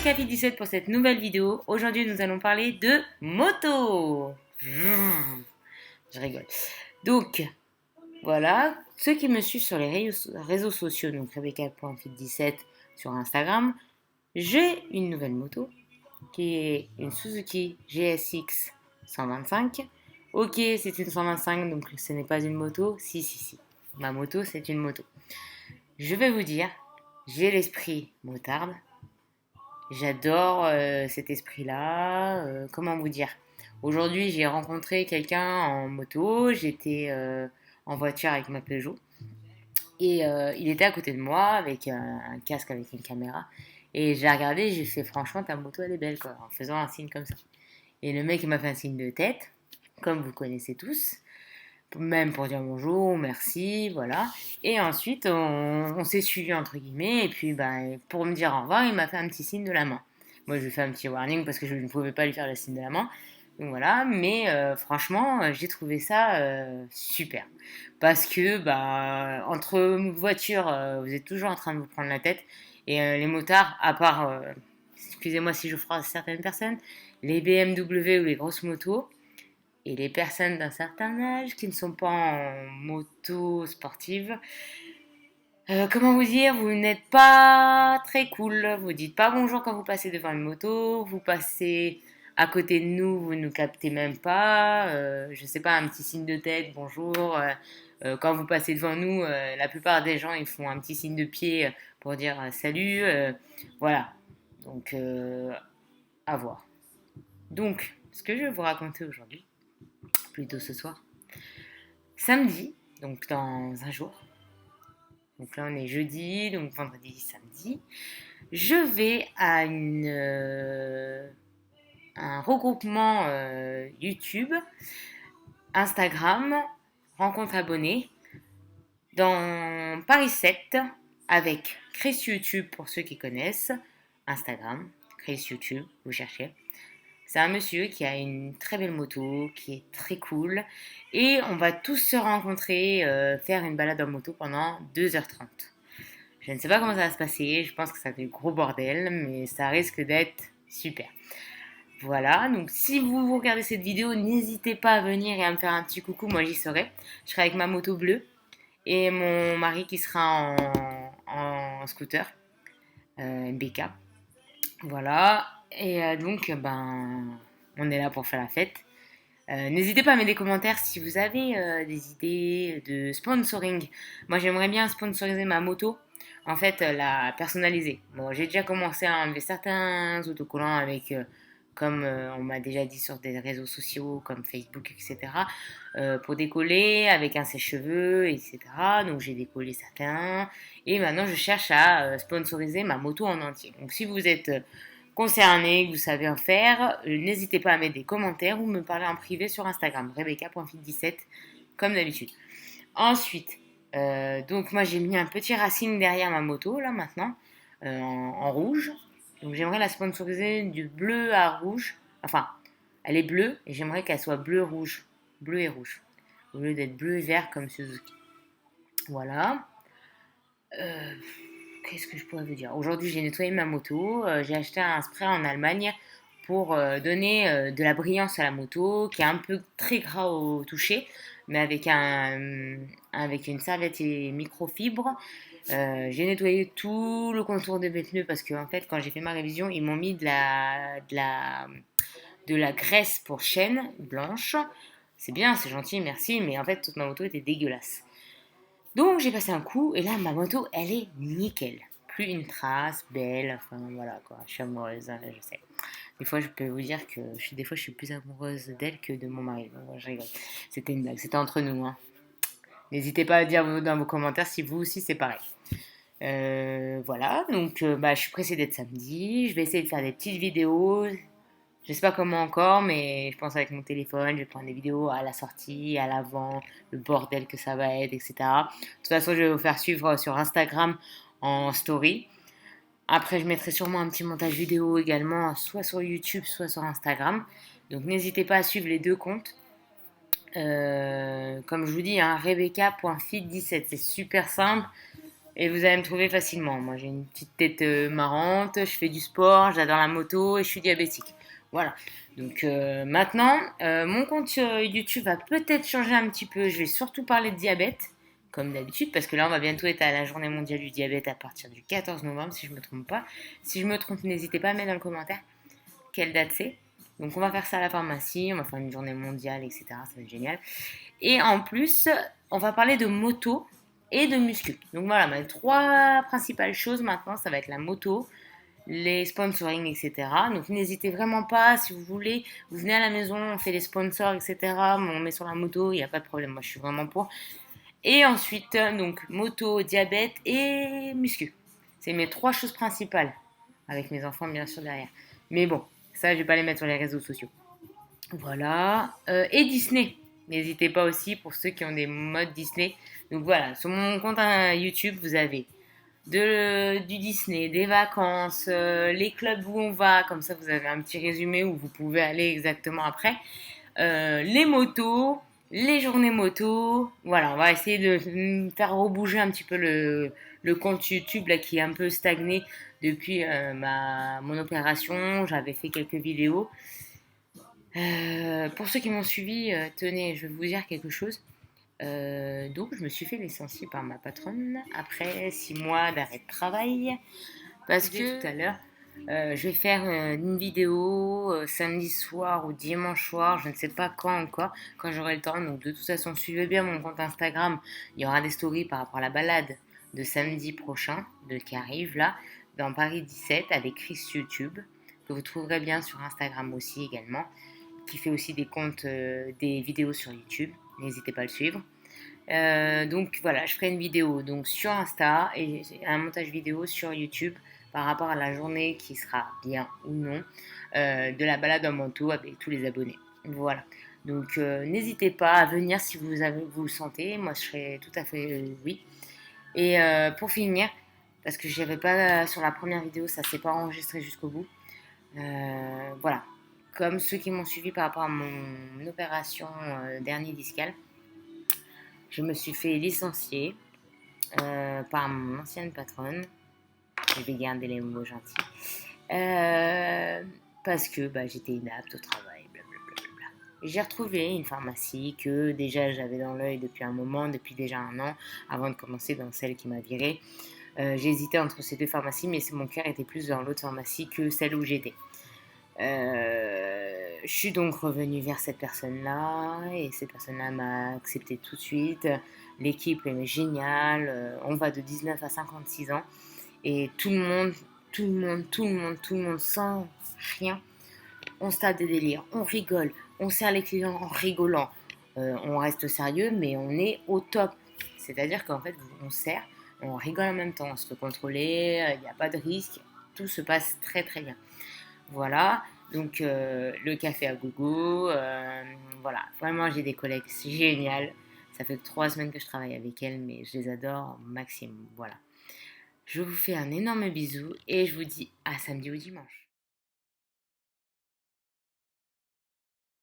Rebecca Fit 17 pour cette nouvelle vidéo. Aujourd'hui, nous allons parler de moto. Je rigole. Donc, voilà, ceux qui me suivent sur les réseaux sociaux, donc Rebecca.fit17 sur Instagram, j'ai une nouvelle moto qui est une Suzuki GSX 125. Ok, c'est une 125, donc ce n'est pas une moto. Si. Ma moto, c'est une moto. Je vais vous dire, j'ai l'esprit motarde. J'adore cet esprit-là. Comment vous dire? Aujourd'hui, j'ai rencontré quelqu'un en moto. J'étais en voiture avec ma Peugeot. Et il était à côté de moi avec un casque avec une caméra. Et j'ai regardé, j'ai fait franchement, ta moto, elle est belle, quoi, en faisant un signe comme ça. Et le mec, il m'a fait un signe de tête, comme vous connaissez tous, même pour dire bonjour, merci, voilà. Et ensuite, on s'est suivi entre guillemets, et puis pour me dire au revoir, il m'a fait un petit signe de la main. Moi, je lui ai fait un petit warning parce que je ne pouvais pas lui faire le signe de la main. Donc voilà, mais franchement, j'ai trouvé ça super. Parce que entre voitures, vous êtes toujours en train de vous prendre la tête. Et les motards, à part, excusez-moi si je froisse certaines personnes, les BMW ou les grosses motos, et les personnes d'un certain âge qui ne sont pas en moto sportive, comment vous dire, vous n'êtes pas très cool. Vous dites pas bonjour quand vous passez devant une moto, vous passez à côté de nous, vous nous captez même pas. Je sais pas, un petit signe de tête, bonjour. Quand vous passez devant nous, la plupart des gens ils font un petit signe de pied pour dire salut. Voilà. Donc à voir. Donc, ce que je vais vous raconter aujourd'hui, plutôt ce soir, samedi, donc dans un jour. Donc là, on est jeudi, donc vendredi, samedi. Je vais à un regroupement YouTube, Instagram, rencontre abonnés, dans Paris 7, avec Chris YouTube pour ceux qui connaissent, Instagram, Chris YouTube, vous cherchez. C'est un monsieur qui a une très belle moto, qui est très cool. Et on va tous se rencontrer, faire une balade en moto pendant 2h30. Je ne sais pas comment ça va se passer, je pense que ça va être gros bordel, mais ça risque d'être super. Voilà, donc si vous regardez cette vidéo, n'hésitez pas à venir et à me faire un petit coucou, moi j'y serai. Je serai avec ma moto bleue et mon mari qui sera en scooter, BK. Voilà, et donc on est là pour faire la fête. N'hésitez pas à mettre des commentaires si vous avez des idées de sponsoring. Moi, j'aimerais bien sponsoriser ma moto, en fait, la personnaliser. Bon, j'ai déjà commencé à enlever certains autocollants avec, comme on m'a déjà dit sur des réseaux sociaux comme Facebook, etc., pour décoller avec un sèche-cheveux, etc. Donc, j'ai décollé certains. Et maintenant, je cherche à sponsoriser ma moto en entier. Donc, si vous êtes concerné, que vous savez en faire, n'hésitez pas à mettre des commentaires ou me parler en privé sur Instagram, rebecca.fit17, comme d'habitude. Ensuite, donc moi j'ai mis un petit racing derrière ma moto, là maintenant, en rouge. Donc j'aimerais la sponsoriser du bleu à rouge. Enfin, elle est bleue et j'aimerais qu'elle soit bleu-rouge. Bleu et rouge. Au lieu d'être bleu et vert comme Suzuki. Voilà. Qu'est-ce que je pourrais vous dire? Aujourd'hui, j'ai nettoyé ma moto. J'ai acheté un spray en Allemagne pour donner de la brillance à la moto, qui est un peu très gras au toucher, mais avec une serviette et microfibre. J'ai nettoyé tout le contour de mes pneus parce que en fait, quand j'ai fait ma révision, ils m'ont mis de la graisse pour chaîne blanche. C'est bien, c'est gentil, merci, mais en fait, toute ma moto était dégueulasse. Donc j'ai passé un coup et là ma moto elle est nickel. Plus une trace, belle, enfin voilà quoi, je suis amoureuse, hein, je sais. Des fois je peux vous dire que des fois je suis plus amoureuse d'elle que de mon mari. Donc, je rigole. C'était une blague, c'était entre nous. Hein. N'hésitez pas à dire dans vos commentaires si vous aussi c'est pareil. Voilà, donc je suis pressée d'être samedi. Je vais essayer de faire des petites vidéos. Je sais pas comment encore, mais je pense avec mon téléphone, je vais prendre des vidéos à la sortie, à l'avant, le bordel que ça va être, etc. De toute façon, je vais vous faire suivre sur Instagram en story. Après, je mettrai sûrement un petit montage vidéo également, soit sur YouTube, soit sur Instagram. Donc, n'hésitez pas à suivre les deux comptes. Comme je vous dis, hein, Rebecca.fit17, c'est super simple. Et vous allez me trouver facilement. Moi, j'ai une petite tête marrante, je fais du sport, j'adore la moto et je suis diabétique. Voilà. Donc maintenant, mon compte sur YouTube va peut-être changer un petit peu. Je vais surtout parler de diabète, comme d'habitude, parce que là, on va bientôt être à la journée mondiale du diabète à partir du 14 novembre, si je ne me trompe pas. Si je me trompe, n'hésitez pas à mettre dans le commentaire quelle date c'est. Donc on va faire ça à la pharmacie, on va faire une journée mondiale, etc. Ça va être génial. Et en plus, on va parler de moto et de muscu. Donc voilà, mes trois principales choses maintenant, ça va être la moto, les sponsoring, etc. Donc n'hésitez vraiment pas, si vous voulez, vous venez à la maison, on fait les sponsors, etc. On met sur la moto, il n'y a pas de problème, moi je suis vraiment pour. Et ensuite, donc moto, diabète et muscu. C'est mes trois choses principales, avec mes enfants bien sûr derrière. Mais bon, ça je vais pas les mettre sur les réseaux sociaux. Voilà. Et Disney. N'hésitez pas aussi pour ceux qui ont des modes Disney. Donc voilà, sur mon compte YouTube, vous avez du Disney, des vacances, les clubs où on va. Comme ça, vous avez un petit résumé où vous pouvez aller exactement après. Les motos, les journées moto. Voilà, on va essayer de faire rebouger un petit peu le compte YouTube là, qui est un peu stagné depuis mon opération. J'avais fait quelques vidéos. Pour ceux qui m'ont suivi, tenez, je vais vous dire quelque chose. Donc, je me suis fait licencier par ma patronne après 6 mois d'arrêt de travail parce que tout à l'heure, je vais faire une vidéo samedi soir ou dimanche soir, je ne sais pas quand encore, quand j'aurai le temps. Donc, de toute façon, suivez bien mon compte Instagram. Il y aura des stories par rapport à la balade de samedi prochain, qui arrive là, dans Paris 17 avec Chris YouTube, que vous trouverez bien sur Instagram aussi également, qui fait aussi des comptes, des vidéos sur YouTube. N'hésitez pas à le suivre. Donc voilà, je ferai une vidéo donc sur Insta et un montage vidéo sur YouTube par rapport à la journée qui sera bien ou non de la balade en manteau avec tous les abonnés. Voilà. Donc n'hésitez pas à venir si vous le sentez. Moi, je serai tout à fait oui. Et pour finir, parce que je n'avais pas sur la première vidéo, ça s'est pas enregistré jusqu'au bout. Voilà. Comme ceux qui m'ont suivi par rapport à mon opération dernier discal, je me suis fait licencier par mon ancienne patronne. Je vais garder les mots gentils. Parce que j'étais inapte au travail, blablabla. J'ai retrouvé une pharmacie que déjà j'avais dans l'œil depuis un moment, depuis déjà un an, avant de commencer dans celle qui m'a virée. J'ai hésité entre ces deux pharmacies, mais mon cœur était plus dans l'autre pharmacie que celle où j'étais. Je suis donc revenue vers cette personne-là et cette personne-là m'a accepté tout de suite. L'équipe est géniale. On va de 19 à 56 ans et tout le monde, sans rien, on se tape des délires, on rigole, on sert les clients en rigolant. On reste sérieux, mais on est au top. C'est-à-dire qu'en fait, on sert, on rigole en même temps, on se fait contrôler, il n'y a pas de risque, tout se passe très très bien. Voilà, donc le café à gogo, voilà, vraiment j'ai des collègues géniales. Ça fait 3 semaines que je travaille avec elles, mais je les adore au maximum. Voilà. Je vous fais un énorme bisou et je vous dis à samedi ou dimanche.